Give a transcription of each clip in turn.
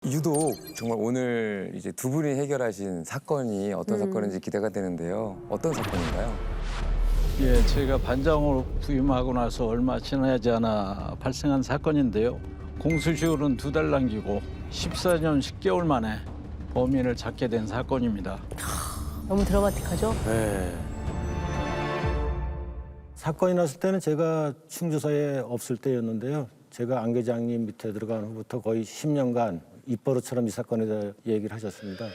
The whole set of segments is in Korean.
유독 정말 오늘 이제 두 분이 해결하신 사건이 어떤 사건인지 기대가 되는데요. 어떤 사건인가요? 예, 제가 반장으로 부임하고 나서 얼마 지나지 않아 발생한 사건인데요. 공소시효는 2달 남기고 14년 10개월 만에 범인을 잡게 된 사건입니다. 너무 드라마틱하죠? 네. 사건이 났을 때는 제가 충주서에 없을 때였는데요. 제가 안 계장님 밑에 들어간 후부터 거의 10년간 입버릇처럼 이 사건에 대해 얘기를 하셨습니다.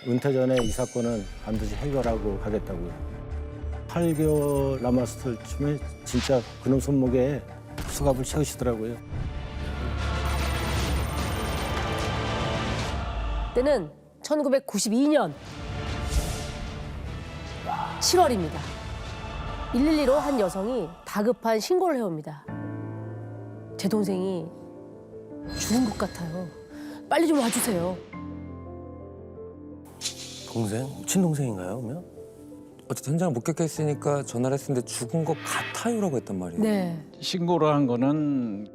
은퇴 전에 이 사건은 반드시 해결하고 가겠다고요. 8개월 남았을 쯤에 진짜 그놈 손목에 수갑을 채우시더라고요. 때는 1992년 7월입니다. 112로 한 여성이 다급한 신고를 해옵니다. 제 동생이 죽은 것 같아요. 빨리 좀 와주세요. 동생? 친동생인가요, 그러면? 어쨌든 현장을 목격했으니까 전화를 했는데 죽은 것 같아요라고 했단 말이에요. 네. 신고를 한 거는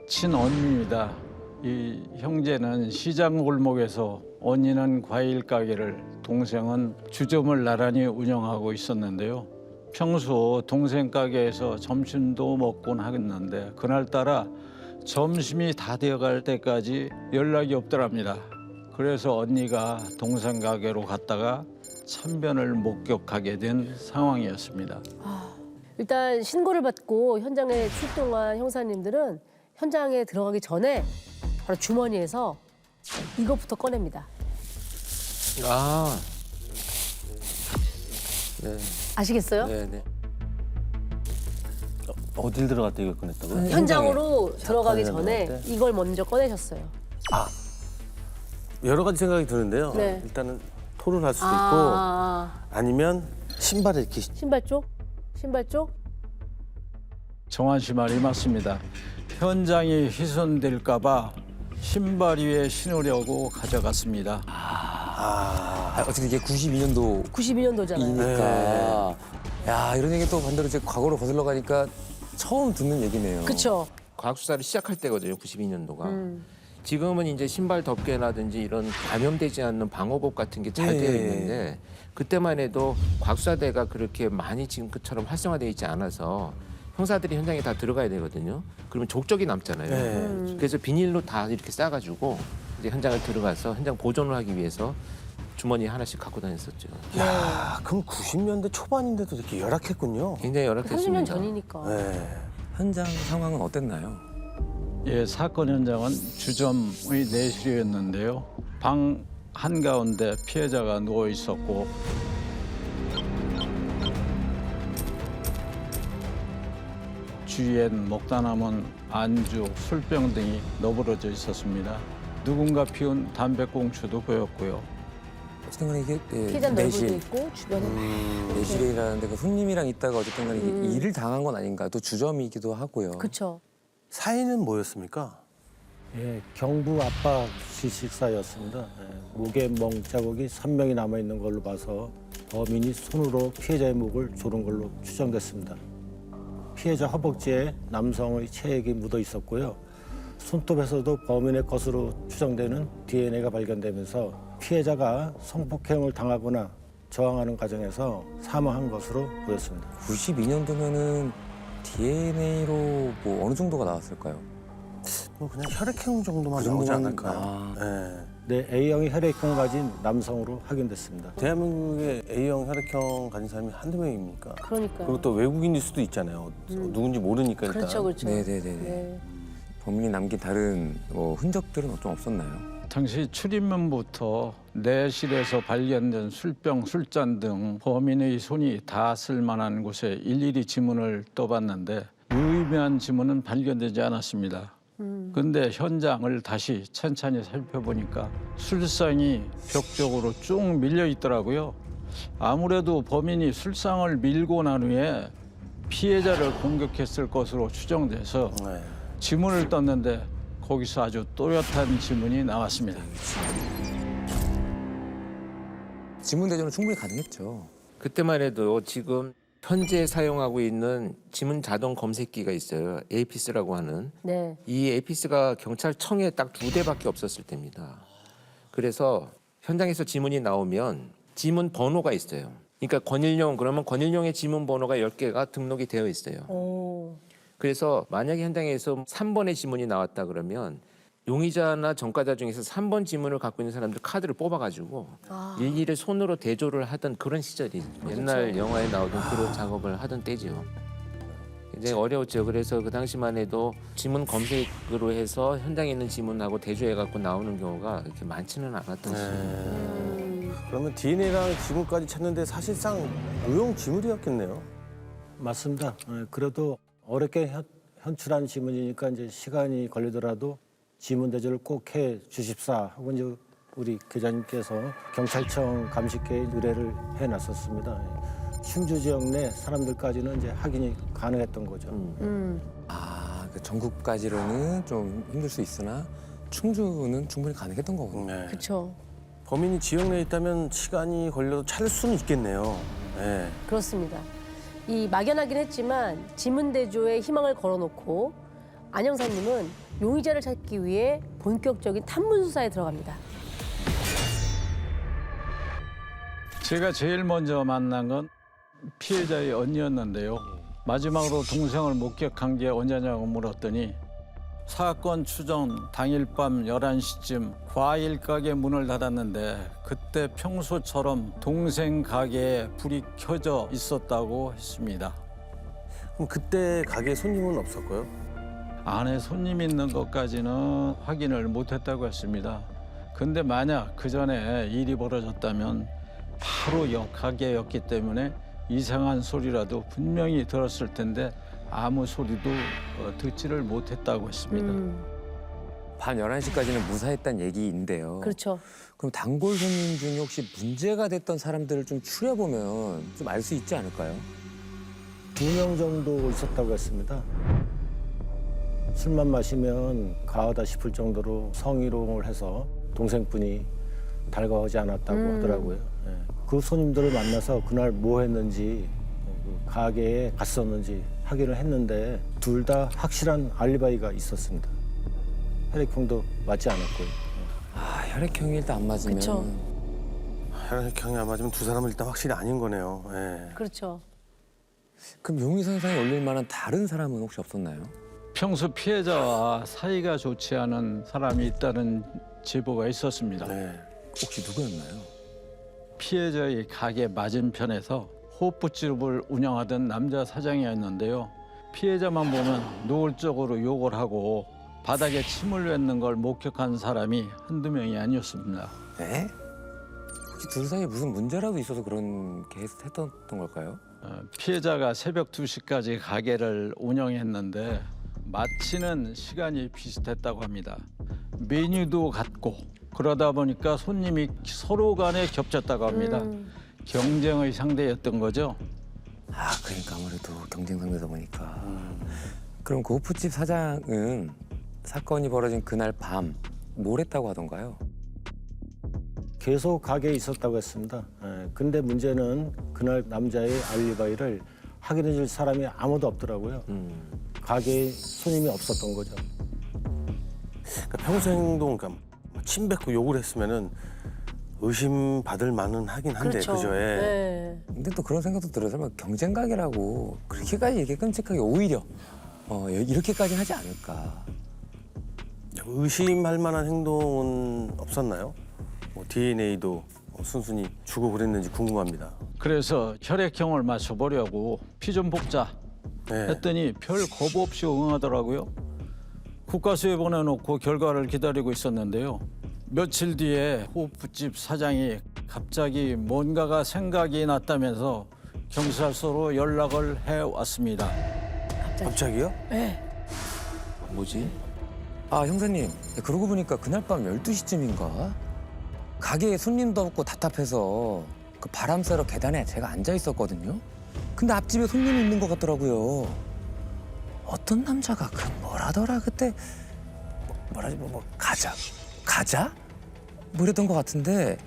친언니입니다. 이 형제는 시장 골목에서 언니는 과일 가게를, 동생은 주점을 나란히 운영하고 있었는데요. 평소 동생 가게에서 점심도 먹곤 하겠는데 그날따라 점심이 다 되어갈 때까지 연락이 없더랍니다. 그래서 언니가 동생 가게로 갔다가 참변을 목격하게 된 상황이었습니다. 일단 신고를 받고 현장에 출동한 형사님들은 현장에 들어가기 전에 바로 주머니에서 이것부터 꺼냅니다. 아. 네. 아시겠어요? 네. 어딜 들어갔다 이걸 꺼냈다고요? 현장으로 들어가기 현장에 전에 들어갈 때? 이걸 먼저 꺼내셨어요. 여러 가지 생각이 드는데요. 네. 일단은 토를 할 수도 있고 아니면 신발에 이렇게 신발 쪽? 신발 쪽? 정한 씨 말이 맞습니다. 현장이 훼손될까 봐 신발 위에 신으려고 가져갔습니다. 어쨌든 이게 92년도이니까. 92년도잖아요. 야, 이런 얘기 또 반대로 이제 과거로 거슬러 가니까 처음 듣는 얘기네요. 그쵸? 과학 수사를 시작할 때거든요. 92년도가. 지금은 이제 신발 덮개라든지 이런 감염되지 않는 방호복 같은 게 잘 되어 있는데 그때만 해도 과학수사대가 그렇게 많이 지금처럼 활성화되어 있지 않아서 형사들이 현장에 다 들어가야 되거든요. 그러면 족적이 남잖아요. 그래서 비닐로 다 이렇게 싸가지고 이제 현장을 들어가서 현장 보존을 하기 위해서 주머니 하나씩 갖고 다녔었죠. 야, 그럼 90년대 초반인데도 이렇게 열악했군요. 굉장히 30년 열악했습니다. 전이니까. 네. 현장 상황은 어땠나요? 예, 사건 현장은 주점의 내실이었는데요. 방 한가운데 피해자가 누워 있었고 주위엔 먹다 남은 안주, 술병 등이 너부러져 있었습니다. 누군가 피운 담배꽁초도 보였고요. 어쨌든 간에 이게 피해자 얼굴도 내실, 있고 주변에 내실이라는데 그 손님이랑 있다가 어쨌든 간에 이게 일을 당한 건 아닌가. 또 주점이기도 하고요. 그쵸? 사인은 뭐였습니까? 예, 경부 압박 실식사였습니다. 목에 멍 자국이 3명이 남아 있는 걸로 봐서 범인이 손으로 피해자의 목을 조른 걸로 추정됐습니다. 피해자 허벅지에 남성의 체액이 묻어 있었고요. 손톱에서도 범인의 것으로 추정되는 DNA가 발견되면서 피해자가 성폭행을 당하거나 저항하는 과정에서 사망한 것으로 보였습니다. 92년도면은 DNA로 뭐 어느 정도가 나왔을까요? 뭐 그냥 혈액형 정도만 그 나오지 정도만- 않을까요? 네, A형의 혈액형을 가진 남성으로 확인됐습니다. 대한민국에 A형 혈액형 가진 사람이 한두 명입니까? 그러니까요. 그리고 또 외국인일 수도 있잖아요. 누군지 모르니까 일단. 그렇죠, 그렇죠. 네네네네. 네. 범인이 남긴 다른 뭐 흔적들은 좀 없었나요? 당시 출입문부터 내실에서 발견된 술병, 술잔 등 범인의 손이 닿았을 만한 곳에 일일이 지문을 떠봤는데 유의미한 지문은 발견되지 않았습니다. 근데 현장을 다시 찬찬히 살펴보니까 술상이 벽 쪽으로 쭉 밀려 있더라고요. 아무래도 범인이 술상을 밀고 난 후에 피해자를 공격했을 것으로 추정돼서 네. 지문을 떴는데 거기서 아주 또렷한 지문이 나왔습니다. 지문 대전은 충분히 가능했죠. 그때만 해도 지금 현재 사용하고 있는 지문 자동 검색기가 있어요. 에이피스라고 하는. 네. 이 에이피스가 경찰청에 딱 2대밖에 없었을 때입니다. 그래서 현장에서 지문이 나오면 지문 번호가 있어요. 그러니까 권일용 그러면 권일용의 지문 번호가 10개가 등록이 되어 있어요. 오. 그래서 만약에 현장에서 3번의 지문이 나왔다 그러면 용의자나 전과자 중에서 3번 지문을 갖고 있는 사람들 카드를 뽑아가지고 일일이 손으로 대조를 하던 그런 시절이 옛날 영화에 나오던 그런 작업을 하던 때지요. 굉장히 어려웠죠. 그래서 그 당시만 해도 지문 검색으로 해서 현장에 있는 지문하고 대조해갖고 나오는 경우가 그렇게 많지는 않았던 시절. 그러면 DNA랑 지문까지 찾는데 사실상 무용지물이었겠네요. 맞습니다. 그래도 어렵게 현출한 지문이니까 이제 시간이 걸리더라도 지문 대조를 꼭 해 주십사 하고 이제 우리 계장님께서 경찰청 감식회에 의뢰를 해놨었습니다. 충주 지역 내 사람들까지는 이제 확인이 가능했던 거죠. 아, 그 전국까지로는 좀 힘들 수 있으나 충주는 충분히 가능했던 거군요. 네. 그렇죠. 범인이 지역 내에 있다면 시간이 걸려도 찾을 수는 있겠네요. 네. 그렇습니다. 이 막연하긴 했지만 지문 대조에 희망을 걸어놓고 안 형사님은 용의자를 찾기 위해 본격적인 탐문 수사에 들어갑니다. 제가 제일 먼저 만난 건 피해자의 언니였는데요. 마지막으로 동생을 목격한 게 언제냐고 물었더니 사건 추정 당일 밤 11시쯤 과일 가게 문을 닫았는데 그때 평소처럼 동생 가게에 불이 켜져 있었다고 했습니다. 그럼 그때 가게에 손님은 없었고요? 안에 손님 있는 것까지는 확인을 못했다고 했습니다. 근데 만약 그 전에 일이 벌어졌다면 바로 옆 가게였기 때문에 이상한 소리라도 분명히 들었을 텐데 아무 소리도 듣지를 못했다고 했습니다. 밤 11시까지는 무사했다는 얘기인데요. 그렇죠. 그럼 단골 손님 중에 혹시 문제가 됐던 사람들을 좀 추려보면 좀 알 수 있지 않을까요? 2명 정도 있었다고 했습니다. 술만 마시면 가하다 싶을 정도로 성희롱을 해서 동생분이 달가오지 않았다고 하더라고요. 예. 그 손님들을 만나서 그날 뭐 했는지 그 가게에 갔었는지 확인을 했는데 둘 다 확실한 알리바이가 있었습니다. 혈액형도 맞지 않았고요. 아, 혈액형이 일단 안 맞으면. 그쵸. 혈액형이 안 맞으면 두 사람은 일단 확실히 아닌 거네요. 네. 그렇죠. 그럼 용의선상에 올릴 만한 다른 사람은 혹시 없었나요? 평소 피해자와 사이가 좋지 않은 사람이 있다는 제보가 있었습니다. 네. 혹시 누구였나요? 피해자의 가게 맞은편에서 호프집을 운영하던 남자 사장이었는데요. 피해자만 보면 노골적으로 욕을 하고 바닥에 침을 뱉는 걸 목격한 사람이 한두 명이 아니었습니다. 네? 혹시 둘 사이에 무슨 문제라도 있어서 그런 게 했던 걸까요? 피해자가 새벽 2시까지 가게를 운영했는데 마치는 시간이 비슷했다고 합니다. 메뉴도 같고 그러다 보니까 손님이 서로 간에 겹쳤다고 합니다. 경쟁의 상대였던 거죠. 아, 그러니까 아무래도 경쟁 상대다 보니까. 그럼 그 호프집 사장은 사건이 벌어진 그날 밤 뭘 했다고 하던가요? 계속 가게에 있었다고 했습니다. 예. 근데 문제는 그날 남자의 알리바이를 확인해 줄 사람이 아무도 없더라고요. 가게에 손님이 없었던 거죠. 그러니까 평소 행동, 그러니까 침 뱉고 욕을 했으면은 의심받을 만은 하긴 한데, 그렇죠. 그죠? 예. 네. 근데 또 그런 생각도 들어요. 설마 경쟁 가게라고 그렇게까지 이렇게 끔찍하게 오히려 이렇게까지 하지 않을까. 의심할 만한 행동은 없었나요? 뭐 DNA도 순순히 주고 그랬는지 궁금합니다. 그래서 혈액형을 맞춰보려고 피 좀 복자 네. 했더니 별 거부 없이 응하더라고요. 국가수에 보내놓고 결과를 기다리고 있었는데요. 며칠 뒤에 호프집 사장이 갑자기 뭔가가 생각이 났다면서 경찰서로 연락을 해왔습니다. 갑자기요? 뭐지? 아, 형사님. 그러고 보니까 그날 밤 12시쯤인가 가게에 손님도 없고 답답해서 그 바람 쐬러 계단에 제가 앉아 있었거든요. 근데 앞집에 손님이 있는 것 같더라고요. 어떤 남자가 그 뭐라더라 그때 뭐라지 가자? 뭐 이랬던 것 같은데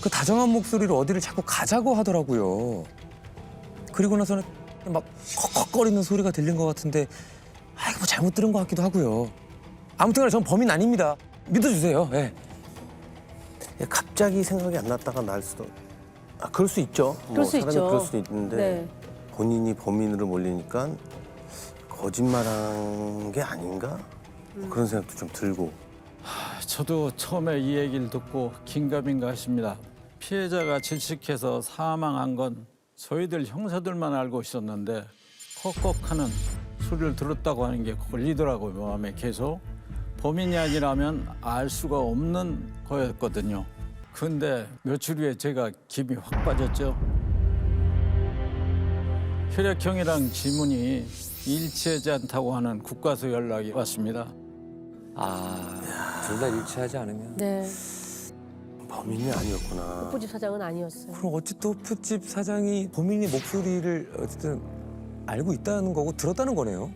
그 다정한 목소리로 어디를 자꾸 가자고 하더라고요. 그리고 나서는 막 컥컥거리는 소리가 들린 것 같은데 아 이거 뭐 잘못 들은 것 같기도 하고요. 아무튼간에 전 범인 아닙니다. 믿어주세요. 예. 갑자기 생각이 안 났다가 날 수도. 그럴 수 있죠. 그럴 수 사람이 있죠. 그럴 수도 있는데 네. 본인이 범인으로 몰리니까 거짓말한 게 아닌가? 그런 생각도 좀 들고. 저도 처음에 이 얘기를 듣고 긴가민가 했습니다. 피해자가 질식해서 사망한 건 저희들 형사들만 알고 있었는데 컥컥하는 소리를 들었다고 하는 게 걸리더라고요, 마음에 계속. 범인이 아니라면 알 수가 없는 거였거든요. 근데 며칠 후에 제가 김이 확 빠졌죠. 혈액형이랑 지문이 일치하지 않다고 하는 국과수 연락이 왔습니다. 둘 다 일치하지 않으면. 네. 범인이 아니었구나. 호프집 사장은 아니었어요. 그럼 어쨌든 호프집 사장이 범인의 목소리를 어쨌든 알고 있다는 거고 들었다는 거네요.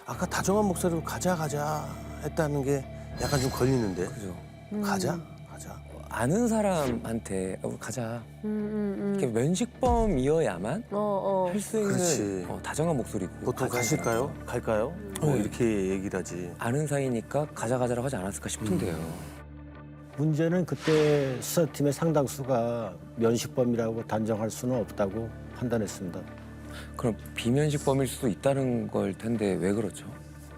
아까 다정한 목소리로 가자 했다는 게 약간 좀 걸리는데. 그죠. 가자. 아는 사람한테 가자. 이렇게 면식범이어야만 할 수 있는 그렇지. 다정한 목소리고. 보통 가실까요? 갈까요? 이렇게 얘기를 하지. 아는 사이니까 가자라고 하지 않았을까 싶은데요. 문제는 그때 수사팀의 상당수가 면식범이라고 단정할 수는 없다고 판단했습니다. 그럼 비면식범일 수도 있다는 걸 텐데 왜 그렇죠?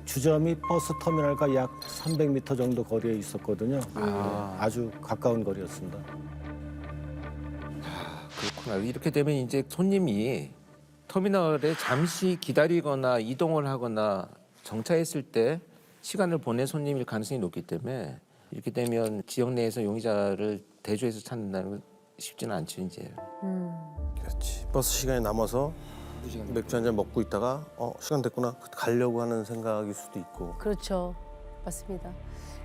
주점이 버스 터미널과 약 300m 정도 거리에 있었거든요. 아주 가까운 거리였습니다. 그렇구나. 이렇게 되면 이제 손님이 터미널에 잠시 기다리거나 이동을 하거나 정차했을 때 시간을 보낸 손님일 가능성이 높기 때문에 이렇게 되면 지역 내에서 용의자를 대조해서 찾는다는 건 쉽지는 않죠, 이제. 그렇지. 버스 시간이 남아서 맥주 한 잔 먹고 있다가 시간 됐구나. 가려고 하는 생각일 수도 있고. 그렇죠. 맞습니다.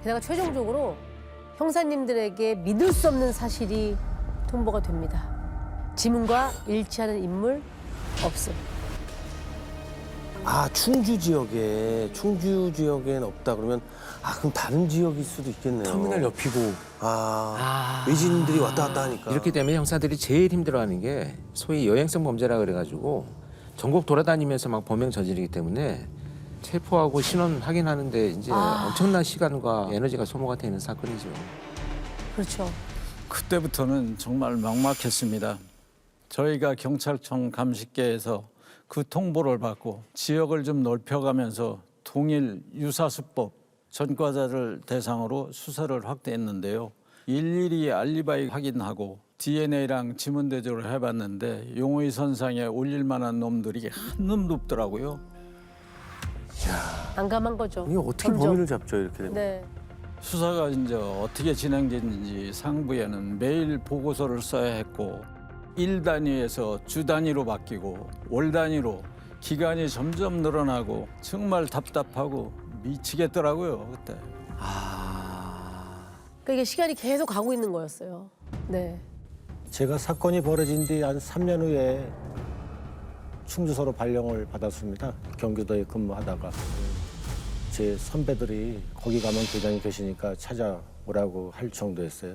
게다가 최종적으로 형사님들에게 믿을 수 없는 사실이 통보가 됩니다. 지문과 일치하는 인물 없음. 충주 지역에는 없다 그러면 그럼 다른 지역일 수도 있겠네요. 터미널 옆이고. 외지인들이 왔다 갔다 하니까. 이렇게 되면 형사들이 제일 힘들어하는 게 소위 여행성 범죄라 그래가지고 전국 돌아다니면서 막 범행 저지르기 때문에 체포하고 신원 확인하는데 이제 엄청난 시간과 에너지가 소모가 되는 사건이죠. 그렇죠. 그때부터는 정말 막막했습니다. 저희가 경찰청 감식계에서 그 통보를 받고 지역을 좀 넓혀가면서 동일 유사수법 전과자를 대상으로 수사를 확대했는데요. 일일이 알리바이 확인하고 DNA랑 지문 대조를 해봤는데 용의 선상에 올릴 만한 놈들이 한 놈도 없더라고요. 난감한 거죠. 이게 어떻게 점점. 범인을 잡죠 이렇게 되면. 네. 수사가 이제 어떻게 진행됐는지 상부에는 매일 보고서를 써야 했고 일 단위에서 주 단위로 바뀌고 월 단위로 기간이 점점 늘어나고 정말 답답하고 미치겠더라고요 그때. 그러니까 이게 시간이 계속 가고 있는 거였어요. 네. 제가 사건이 벌어진 뒤 한 3년 후에 충주서로 발령을 받았습니다. 경기도에 근무하다가 제 선배들이 거기 가면 계장이 계시니까 찾아오라고 할 정도였어요.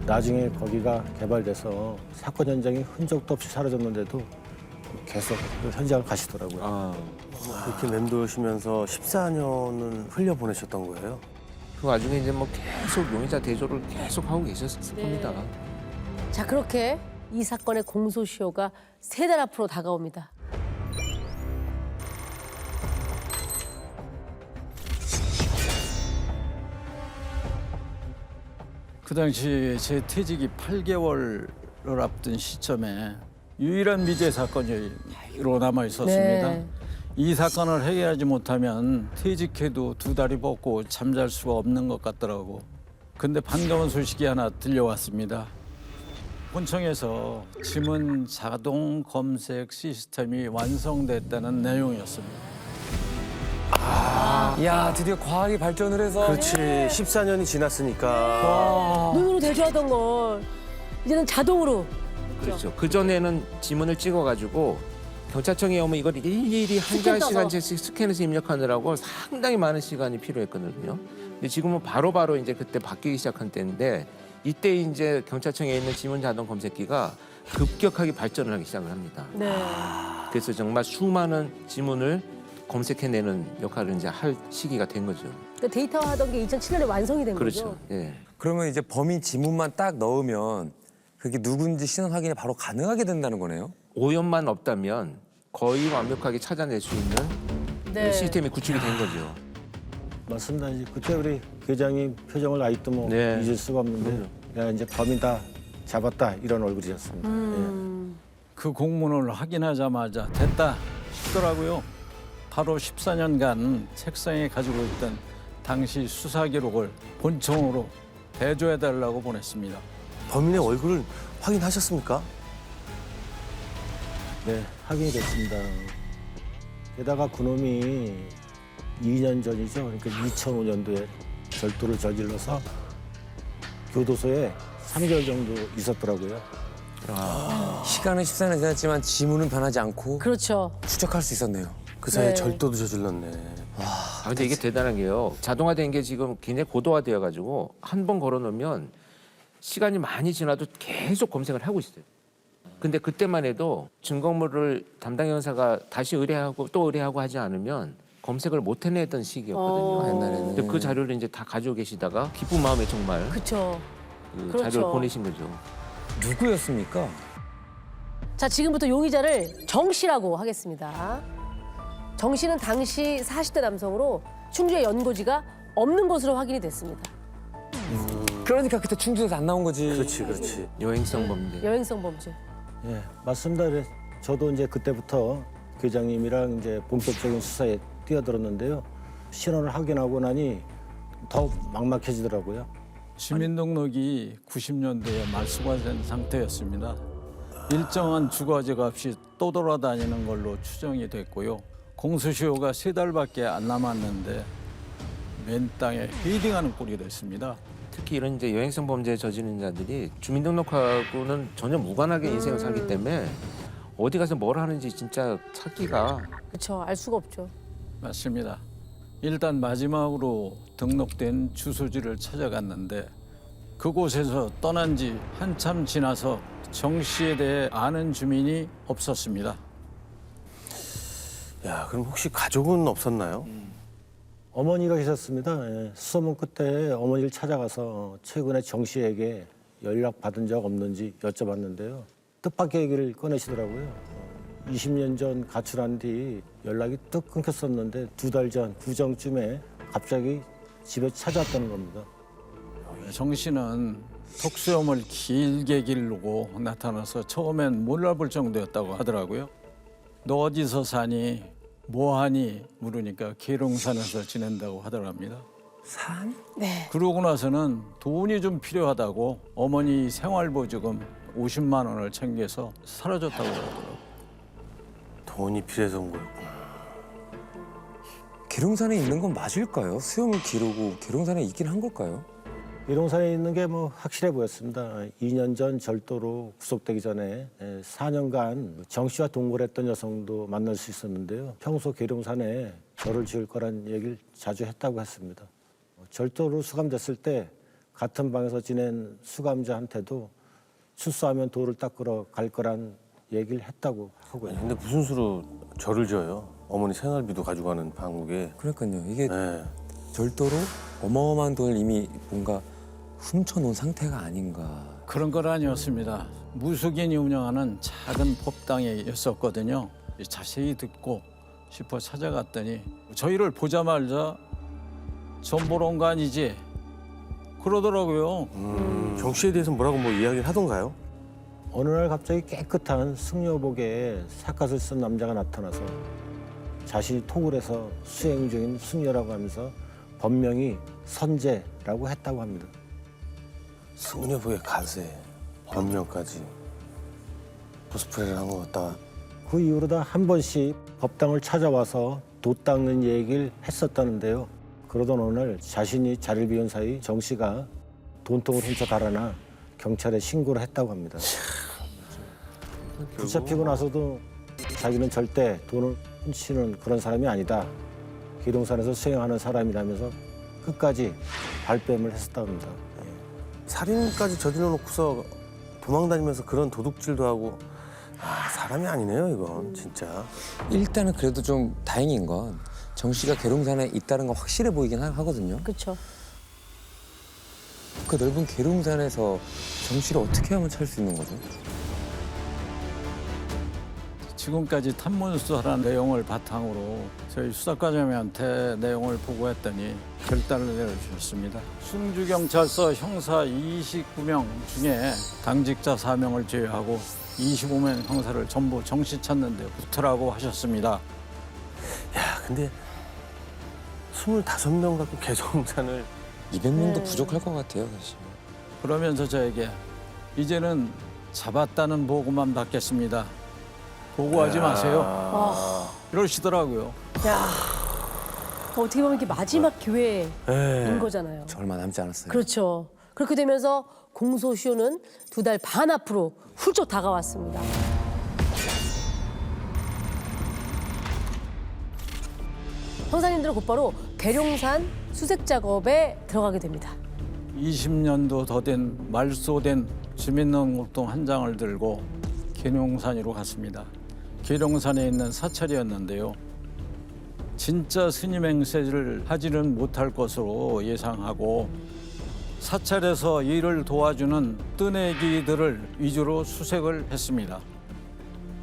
나중에 거기가 개발돼서 사건 현장이 흔적도 없이 사라졌는데도 계속 그 현장을 가시더라고요. 그렇게 맴도시면서 14년을 흘려보내셨던 거예요. 그 와중에 이제 뭐 계속 용의자 대조를 계속 하고 계셨을 겁니다. 자, 그렇게 이 사건의 공소시효가 3달 앞으로 다가옵니다. 그 당시 제 퇴직이 8개월을 앞둔 시점에 유일한 미제 사건으로 남아 있었습니다. 네. 이 사건을 해결하지 못하면 퇴직해도 2다리 뻗고 잠잘 수가 없는 것 같더라고. 근데 반가운 소식이 하나 들려왔습니다. 본청에서 지문 자동 검색 시스템이 완성됐다는 내용이었습니다. 이야 드디어 과학이 발전을 해서. 그렇지. 14년이 지났으니까. 눈으로 대조하던 걸 이제는 자동으로. 그렇죠. 그 전에는 지문을 찍어가지고 경찰청에 오면 이걸 일일이 한 스캔 떠서. 장씩씩 스캔해서 입력하느라고 상당히 많은 시간이 필요했거든요. 근데 지금은 바로바로 이제 그때 바뀌기 시작한 때인데 이때 이제 경찰청에 있는 지문 자동 검색기가 급격하게 발전을 하기 시작을 합니다. 네. 그래서 정말 수많은 지문을 검색해내는 역할을 이제 할 시기가 된 거죠. 그러니까 데이터화하던 게 2007년에 완성이 된 그렇죠. 거죠. 예. 그러면 이제 범인 지문만 딱 넣으면 그게 누군지 신원 확인이 바로 가능하게 된다는 거네요. 오염만 없다면 거의 완벽하게 찾아낼 수 있는 네. 시스템이 구축이 된 거죠. 맞습니다. 이제 그때 우리 회장님 표정을 아직도 뭐 네. 잊을 수가 없는데 야 이제 범인 다 잡았다 이런 얼굴이었습니다. 그 공문을 확인하자마자 됐다 싶더라고요. 바로 14년간 책상에 가지고 있던 당시 수사 기록을 본청으로 대조해달라고 보냈습니다. 범인의 얼굴을 확인하셨습니까? 네, 확인이 됐습니다. 게다가 그놈이 2년 전이죠. 그러니까 2005년도에 절도를 저질러서 교도소에 3개월 정도 있었더라고요. 시간은 14년 지났지만 지문은 변하지 않고 그렇죠. 추적할 수 있었네요. 그 사이에 네. 절도도 저질렀네. 근데 이게 대단한 게요. 자동화된 게 지금 굉장히 고도화되어 가지고 한 번 걸어놓으면 시간이 많이 지나도 계속 검색을 하고 있어요. 근데 그때만 해도 증거물을 담당 형사가 다시 의뢰하고 또 의뢰하고 하지 않으면 검색을 못 해내던 시기였거든요. 옛날에는. 근데 그 자료를 이제 다 가지고 계시다가 기쁜 마음에 정말 그렇죠. 그 그렇죠. 자료를 보내신 거죠. 누구였습니까? 자, 지금부터 용의자를 정 씨라고 하겠습니다. 정 씨는 당시 40대 남성으로 충주의 연고지가 없는 것으로 확인이 됐습니다. 그러니까 그때 충주에서 안 나온 거지. 그렇지. 여행성 범죄. 여행성 범죄. 예, 맞습니다. 그래서 저도 이제 그때부터 회장님이랑 이제 본격적인 수사에 뛰어들었는데요. 신원을 확인하고 나니 더 막막해지더라고요. 주민등록이 90년대에 말소가 된 상태였습니다. 일정한 주거지가 없이 떠돌아다니는 걸로 추정이 됐고요. 공소시효가 3달밖에 안 남았는데 맨 땅에 헤딩하는 꼴이 됐습니다. 특히 이런 이제 여행성 범죄 저지른 자들이 주민등록하고는 전혀 무관하게 인생을 살기 때문에 어디 가서 뭘 하는지 진짜 찾기가 그렇죠. 알 수가 없죠. 맞습니다. 일단 마지막으로 등록된 주소지를 찾아갔는데 그곳에서 떠난 지 한참 지나서 정 씨에 대해 아는 주민이 없었습니다. 야, 그럼 혹시 가족은 없었나요? 어머니가 계셨습니다. 예, 수소문 끝에 어머니를 찾아가서 최근에 정 씨에게 연락받은 적 없는지 여쭤봤는데요. 뜻밖의 얘기를 꺼내시더라고요. 20년 전 가출한 뒤 연락이 뚝 끊겼었는데 2달 전 구정쯤에 갑자기 집에 찾아왔다는 겁니다. 정 씨는 턱수염을 길게 기르고 나타나서 처음엔 몰라볼 정도였다고 하더라고요. 너 어디서 사니? 뭐하니? 물으니까 계룡산에서 지낸다고 하더랍니다. 산? 네. 그러고 나서는 돈이 좀 필요하다고 어머니 생활보조금 50만 원을 챙겨서 사라졌다고 그러더라고요. 돈이 필요해서 온 거였구나. 계룡산에 있는 건 맞을까요? 수염을 기르고 계룡산에 있긴 한 걸까요? 계룡산에 있는 게 뭐 확실해 보였습니다. 2년 전 절도로 구속되기 전에 4년간 정 씨와 동거했던 여성도 만날 수 있었는데요. 평소 계룡산에 절을 지을 거란 얘기를 자주 했다고 했습니다. 절도로 수감됐을 때 같은 방에서 지낸 수감자한테도 출소하면 돌을 닦으러 갈 거란 얘기를 했다고 하고요. 근데 무슨 수로 절을 지어요? 어머니 생활비도 가져가는 방국에. 그러니까요. 이게 네. 절도로 어마어마한 돈을 이미 뭔가 훔쳐놓은 상태가 아닌가. 그런 건 아니었습니다. 무속인이 운영하는 작은 법당이었었거든요. 자세히 듣고 싶어 찾아갔더니 저희를 보자마자 전 보러 온 거 아니지? 그러더라고요. 정 씨에 대해서 뭐라고 뭐 이야기를 하던가요? 어느 날 갑자기 깨끗한 승려복에 삿갓을 쓴 남자가 나타나서 자신이 톡을 해서 수행 중인 승려라고 하면서 본명이 선재라고 했다고 합니다. 승려복의 가세, 변명까지 코스프레를 한 것 같다. 그 이후로다 한 번씩 법당을 찾아와서 도 닦는 얘기를 했었다는데요. 그러던 어느 날 자신이 자리를 비운 사이 정 씨가 돈통을 훔쳐 달아나 경찰에 신고를 했다고 합니다. 붙잡히고 나서도 자기는 절대 돈을 훔치는 그런 사람이 아니다. 계룡산에서 수행하는 사람이라면서 끝까지 발뺌을 했었다고 합니다. 살인까지 저질러 놓고서 도망다니면서 그런 도둑질도 하고 사람이 아니네요 이건 진짜. 일단은 그래도 좀 다행인 건 정 씨가 계룡산에 있다는 건 확실해 보이긴 하거든요. 그렇죠. 그 넓은 계룡산에서 정 씨를 어떻게 하면 찾을 수 있는 거죠? 지금까지 탐문수사라는 내용을 바탕으로 저희 수사과장님한테 내용을 보고했더니 결단을 내려주셨습니다. 순주경찰서 형사 29명 중에 당직자 4명을 제외하고 25명 형사를 전부 정시 찾는 데 붙으라고 하셨습니다. 야 근데 25명 갖고 계룡산을 200명도 네. 부족할 것 같아요, 사실. 그러면서 저에게 이제는 잡았다는 보고만 받겠습니다. 보고하지 마세요. 와, 이러시더라고요. 야, 어떻게 보면 이게 마지막 기회인 예. 거잖아요. 저 얼마 남지 않았어요. 그렇죠. 그렇게 되면서 공소시효는 2달 반 앞으로 훌쩍 다가왔습니다. 형사님들은 곧바로 계룡산 수색 작업에 들어가게 됩니다. 20년도 더 된 말소된 주민등록증 한 장을 들고 계룡산으로 갔습니다. 계룡산에 있는 사찰이었는데요. 진짜 스님 행세를 하지는 못할 것으로 예상하고 사찰에서 일을 도와주는 뜨내기들을 위주로 수색을 했습니다.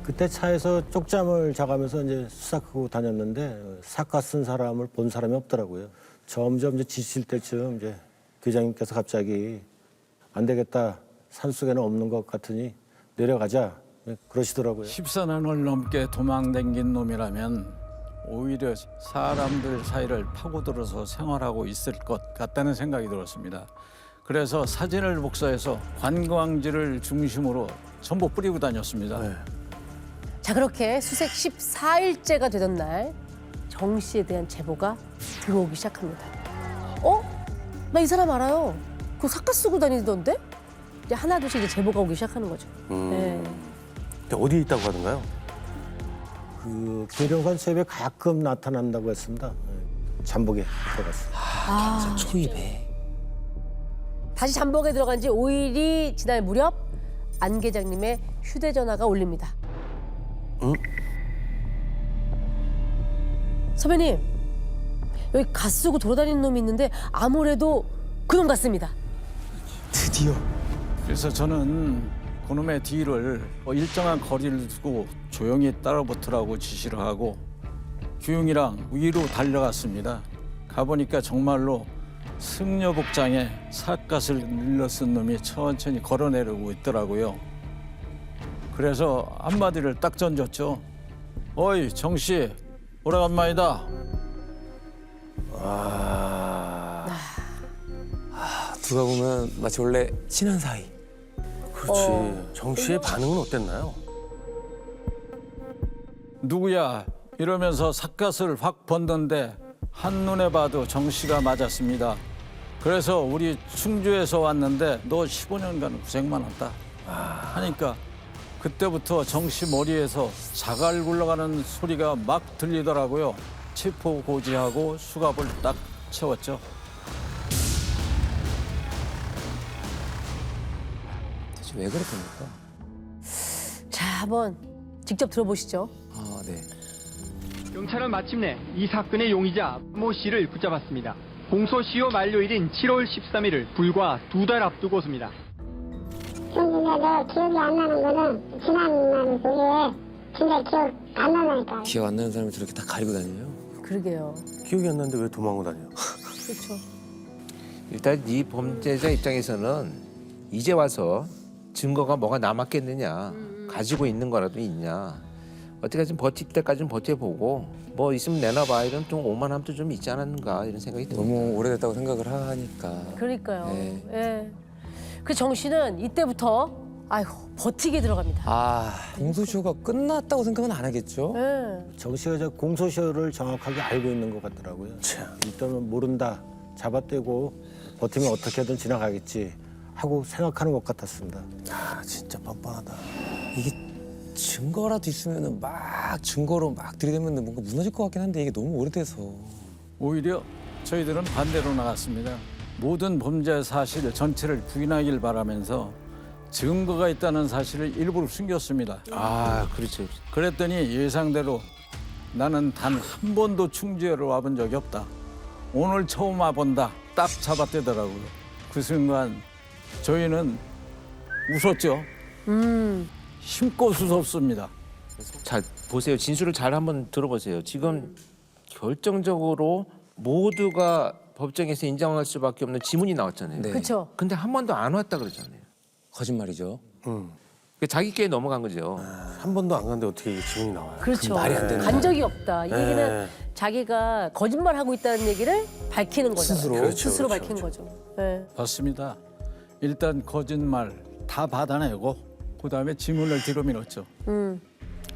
그때 차에서 쪽잠을 자가면서 이제 수색하고 다녔는데 사카 쓴 사람을 본 사람이 없더라고요. 점점 이제 지칠 때쯤 이제 교장님께서 갑자기 안 되겠다, 산속에는 없는 것 같으니 내려가자 그러시더라고요. 14년을 넘게 도망다닌 놈이라면 오히려 사람들 사이를 파고들어서 생활하고 있을 것 같다는 생각이 들었습니다. 그래서 사진을 복사해서 관광지를 중심으로 전부 뿌리고 다녔습니다. 네. 자, 그렇게 수색 14일째가 되던 날 정 씨에 대한 제보가 들어오기 시작합니다. 나 이 사람 알아요. 그 사카 쓰고 다니던데? 이제 하나둘씩 이제 제보가 오기 시작하는 거죠. 네. 근데 어디에 있다고 하던가요? 그 계룡산 수협에 가끔 나타난다고 했습니다. 잠복에 들어갔어요. 초입에. 다시 잠복에 들어간 지 5일이 지날 무렵 안 계장님의 휴대전화가 울립니다. 응? 선배님, 여기 가 쓰고 돌아다니는 놈이 있는데 아무래도 그놈 같습니다. 드디어. 그래서 저는 그놈의 뒤를 일정한 거리를 두고 조용히 따라붙으라고 지시를 하고 규용이랑 위로 달려갔습니다. 가보니까 정말로 승려복장에 삿갓을 늘러쓴 놈이 천천히 걸어내려고 있더라고요. 그래서 한마디를 딱 던졌죠. 어이 정씨, 오래간만이다. 누가 보면 마치 원래 친한 사이. 그렇지. 정 씨의 반응은 어땠나요? 누구야? 이러면서 삿갓을 확 번던데 한눈에 봐도 정씨가 맞았습니다. 그래서 우리 충주에서 왔는데 너 15년간 고생 많았다 하니까 그때부터 정씨 머리에서 자갈 굴러가는 소리가 막 들리더라고요. 체포고지하고 수갑을 딱 채웠죠. 대체 왜 그랬습니까? 자, 한번 직접 들어보시죠. 아, 네. 경찰은 마침내 이 사건의 용의자 모 씨를 붙잡았습니다. 공소시효 만료일인 7월 13일을 불과 2달 앞두고서입니다. 근데 내가 기억이 안 나는 거는 지난 그게 진짜 기억 안 나니까. 기억 안 나는 사람이 저렇게 다 가리고 다녀요? 그러게요. 기억이 안 나는데 왜 도망을 다녀? 그렇죠. 일단 이 범죄자 입장에서는 이제 와서 증거가 뭐가 남았겠느냐, 가지고 있는 거라도 있냐, 어떻게든 버틸 때까지는 버텨보고 뭐 있으면 내놔봐, 이런 좀 오만함도 좀 있지 않았는가 이런 생각이 듭니다. 너무 오래됐다고 생각을 하니까. 그러니까요. 네. 예. 그 정 씨는 이때부터 아이고 버티게 들어갑니다. 아, 공소시효가 끝났다고 생각은 안 하겠죠? 예. 정 씨가 저 공소시효를 정확하게 알고 있는 것 같더라고요. 일단은 모른다, 잡아떼고 버티면 어떻게든 지나가겠지 하고 생각하는 것 같았습니다. 아 진짜 뻔뻔하다. 이게 증거라도 있으면 막 증거로 막 들이대면 뭔가 무너질 것 같긴 한데 이게 너무 오래돼서. 오히려 저희들은 반대로 나갔습니다. 모든 범죄 사실 전체를 부인하길 바라면서 증거가 있다는 사실을 일부러 숨겼습니다. 아, 그렇죠. 그랬더니 예상대로 나는 단 한 번도 충주에를 와본 적이 없다. 오늘 처음 와본다. 딱 잡아떼더라고요. 그 순간 저희는 웃었죠. 힘껏 웃었습니다. 자, 보세요. 진술을 잘 한번 들어보세요. 지금 결정적으로 모두가 법정에서 인정할 수밖에 없는 지문이 나왔잖아요. 네. 그렇죠. 근데 한 번도 안 왔다 그러잖아요. 거짓말이죠. 그러니까 자기께 넘어간 거죠. 한 번도 안 갔는데 어떻게 이 지문이 나와요? 그렇죠. 말이 안 되는 간 적이 없다. 이 얘기는 네. 자기가 거짓말하고 있다는 얘기를 밝히는 거잖아요. 스스로. 그렇죠, 스스로 그렇죠, 밝힌 그렇죠. 거죠. 네. 맞습니다. 일단 거짓말 다 받아내고 그다음에 지문을 뒤로 밀었죠.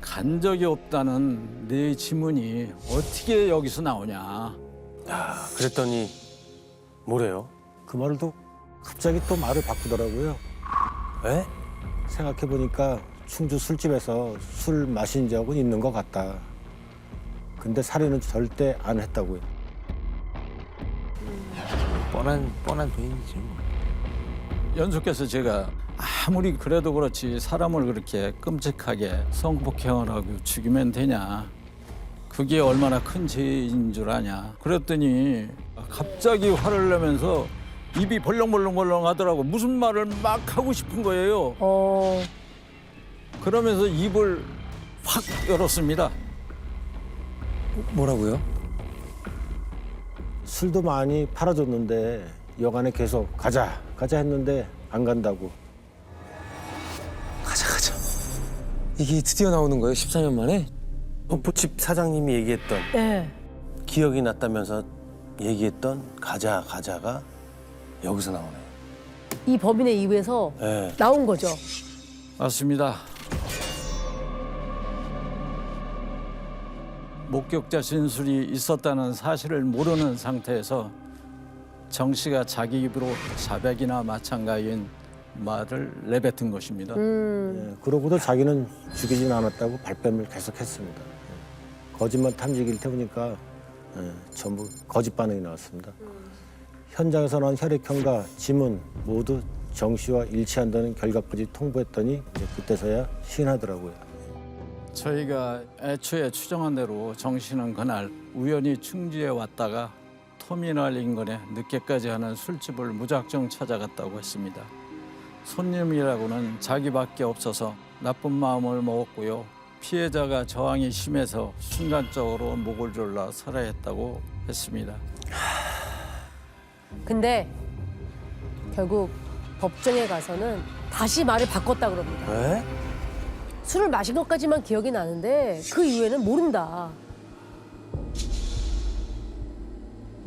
간 적이 없다는 내 지문이 어떻게 여기서 나오냐. 야, 그랬더니 뭐래요? 그 말을 또 갑자기 또 말을 바꾸더라고요. 왜? 생각해 보니까 충주 술집에서 술 마신 적은 있는 것 같다. 근데 살인은 절대 안 했다고요. 뻔한 도인이죠. 연속해서 제가 아무리 그래도 그렇지 사람을 그렇게 끔찍하게 성폭행을 하고 죽이면 되냐. 그게 얼마나 큰 죄인 줄 아냐. 그랬더니 갑자기 화를 내면서 입이 벌렁벌렁 하더라고. 무슨 말을 막 하고 싶은 거예요. 그러면서 입을 확 열었습니다. 뭐라고요? 술도 많이 팔아줬는데 여간에 계속 가자 했는데 안 간다고. 가자. 이게 드디어 나오는 거예요? 14년 만에? 펌프집 사장님이 얘기했던 네. 기억이 났다면서 얘기했던 가자가 여기서 나오네. 이 범인의 입에서 네. 나온 거죠. 맞습니다. 목격자 진술이 있었다는 사실을 모르는 상태에서 정 씨가 자기 입으로 자백이나 마찬가지인 말을 내뱉은 것입니다. 예, 그러고도 자기는 죽이진 않았다고 발뺌을 계속했습니다. 거짓말 탐지기를 태우니까 전부 거짓 반응이 나왔습니다. 현장에서 나온 혈액형과 지문 모두 정 씨와 일치한다는 결과까지 통보했더니 이제 그때서야 시인하더라고요. 저희가 애초에 추정한 대로 정 씨는 그날 우연히 충주에 왔다가 터미널 인근에 늦게까지 하는 술집을 무작정 찾아갔다고 했습니다. 손님이라고는 자기밖에 없어서 나쁜 마음을 먹었고요. 피해자가 저항이 심해서 순간적으로 목을 졸라 살해했다고 했습니다. 근데 결국 법정에 가서는 다시 말을 바꿨다 그럽니다. 왜? 술을 마신 것까지만 기억이 나는데 그 이후에는 모른다.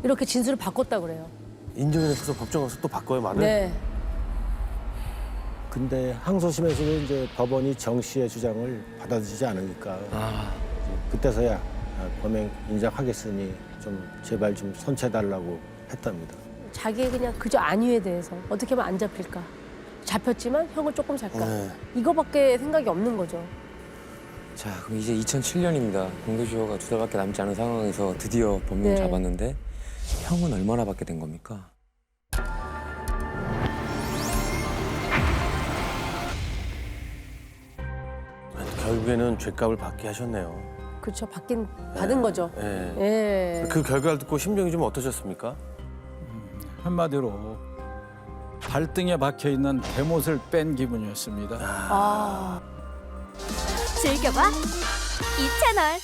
이렇게 진술을 바꿨다 그래요. 인정이 돼서 법정 가서 또 바꿔요 말을? 네. 근데 항소심에서도 이제 법원이 정 씨의 주장을 받아들이지 않으니까 그때서야 범행 인정하겠으니 좀 제발 좀 선처해달라고 했답니다. 자기의 그냥 그저 안위에 대해서 어떻게 하면 안 잡힐까. 잡혔지만 형을 조금 살까. 네. 이거밖에 생각이 없는 거죠. 자, 그럼 이제 2007년입니다. 공소시효가 2달밖에 남지 않은 상황에서 드디어 범인을 네. 잡았는데 형은 얼마나 받게 된 겁니까? 결국에는 죄값을 받게 하셨네요. 그렇죠. 받은 거죠. 예. 예. 그 결과를 듣고 심정이 좀 어떠셨습니까? 한마디로 발등에 박혀 있는 대못을 뺀 기분이었습니다. 아. 즐겨봐 이 채널.